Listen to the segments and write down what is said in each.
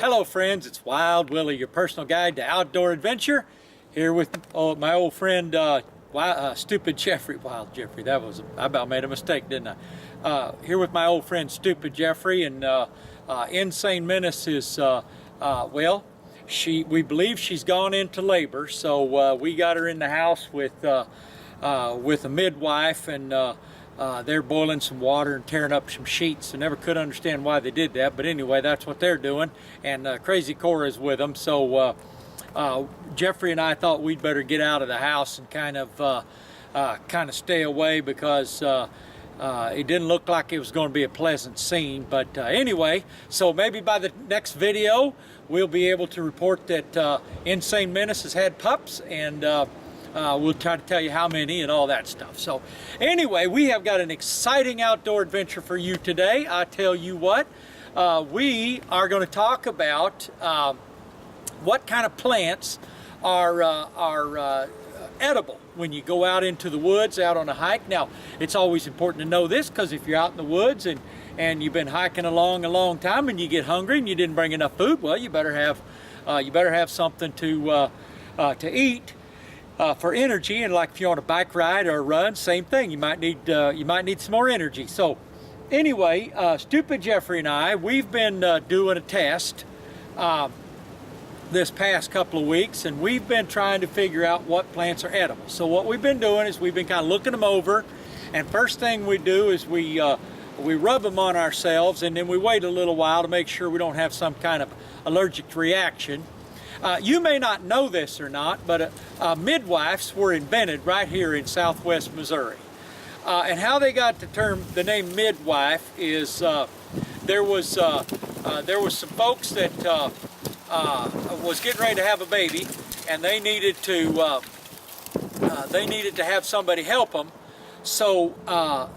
Hello friends, it's Wild Willie, your personal guide to outdoor adventure, here with my old friend Stupid Jeffrey. Wild Jeffrey, I about made a mistake, didn't I? Here with my old friend Stupid Jeffrey, and Insane Menace is, we believe she's gone into labor, so we got her in the house with a midwife, and they're boiling some water and tearing up some sheets. I never could understand why they did that, but anyway, that's what they're doing, and Crazy Cora's with them. So Jeffrey and I thought we'd better get out of the house and kind of stay away, because it didn't look like it was going to be a pleasant scene. But anyway, so maybe by the next video we'll be able to report that Insane Menace has had pups, and we'll try to tell you how many and all that stuff. So anyway, we have got an exciting outdoor adventure for you today. I tell you what, we are going to talk about what kind of plants are edible when you go out into the woods, out on a hike. Now, it's always important to know this, because if you're out in the woods and you've been hiking along a long time and you get hungry and you didn't bring enough food, well, you better have something to eat. For energy. And like if you're on a bike ride or a run, same thing. You might need some more energy. So anyway, Stupid Jeffrey and I, we've been doing a test this past couple of weeks, and we've been trying to figure out what plants are edible. So what we've been doing is we've been kind of looking them over, and first thing we do is we rub them on ourselves, and then we wait a little while to make sure we don't have some kind of allergic reaction. You may not know this or not, but midwives were invented right here in southwest Missouri. And how they got the name midwife is there was some folks that was getting ready to have a baby, and they needed to have somebody help them. So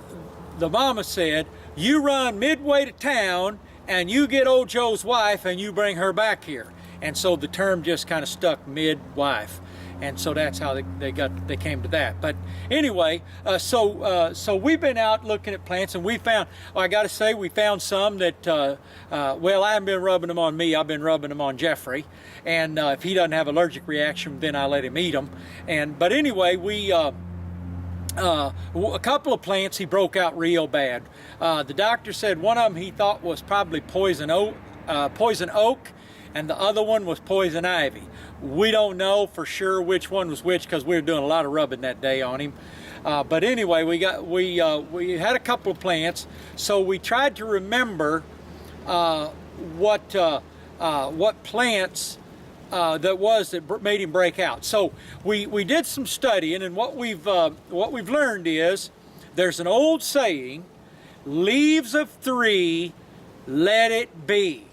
the mama said, "You run midway to town, and you get old Joe's wife, and you bring her back here." And so the term just kind of stuck, midwife, and so that's how they came to that. But anyway, so we've been out looking at plants, and we found, I got to say, we found some that well, I haven't been rubbing them on me. I've been rubbing them on Jeffrey, and if he doesn't have allergic reaction, then I let him eat them. But anyway, a couple of plants he broke out real bad. The doctor said one of them he thought was probably poison oak, and the other one was poison ivy. We don't know for sure which one was which, because we were doing a lot of rubbing that day on him. But anyway, we had a couple of plants, so we tried to remember what plants that made him break out. So we did some studying, and what we've learned is there's an old saying: leaves of three, let it be.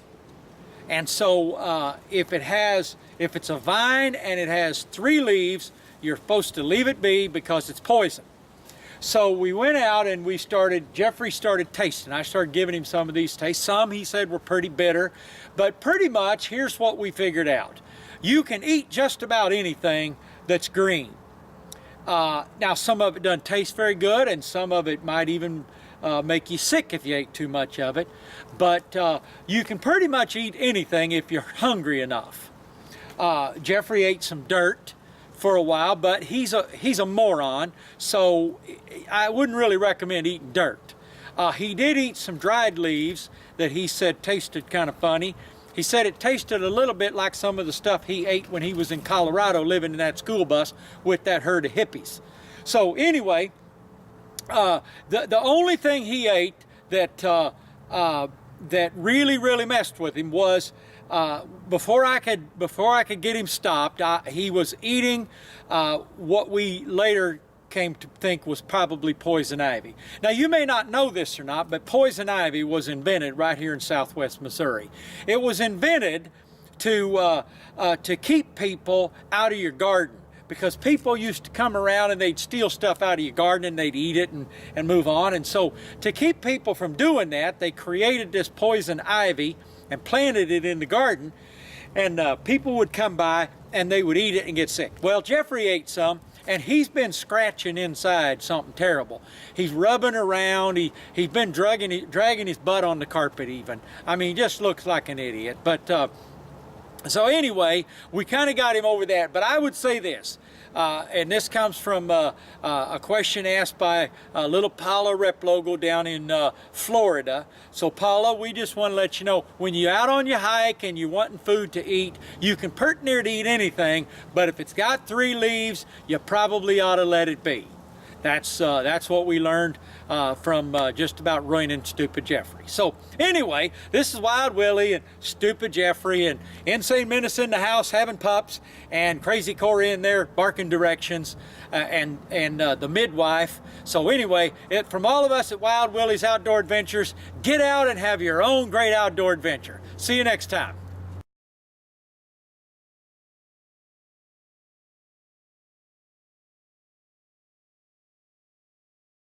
And so if it's a vine and it has 3 leaves, you're supposed to leave it be, because it's poison. So we went out and Jeffrey started tasting. I started giving him some of these tastes. Some he said were pretty bitter, but pretty much here's what we figured out. You can eat just about anything that's green. Now some of it doesn't taste very good, and some of it might even make you sick if you ate too much of it, but you can pretty much eat anything if you're hungry enough. Jeffrey ate some dirt for a while, but he's a moron, so I wouldn't really recommend eating dirt. He did eat some dried leaves that he said tasted kind of funny. He said it tasted a little bit like some of the stuff he ate when he was in Colorado living in that school bus with that herd of hippies. So anyway, the only thing he ate that really messed with him was before I could get him stopped, he was eating what we later came to think was probably poison ivy. Now, you may not know this or not, but poison ivy was invented right here in southwest Missouri. It was invented to keep people out of your garden, because people used to come around and they'd steal stuff out of your garden and they'd eat it and move on. And so to keep people from doing that, they created this poison ivy and planted it in the garden, and people would come by and they would eat it and get sick. Well, Jeffrey ate some, and he's been scratching inside something terrible. He's rubbing around. He's been dragging his butt on the carpet even. I mean, he just looks like an idiot. But so anyway, we kind of got him over that. But I would say this, and this comes from a question asked by little Paula Replogo down in Florida. So Paula, we just want to let you know, when you're out on your hike and you're wanting food to eat, you can pert near to eat anything, but if it's got 3 leaves, you probably ought to let it be. That's what we learned from just about ruining Stupid Jeffrey. So anyway, this is Wild Willie and Stupid Jeffrey and Insane Menace in the house having pups, and Crazy Corey in there barking directions, and the midwife. So anyway, from all of us at Wild Willie's Outdoor Adventures, get out and have your own great outdoor adventure. See you next time.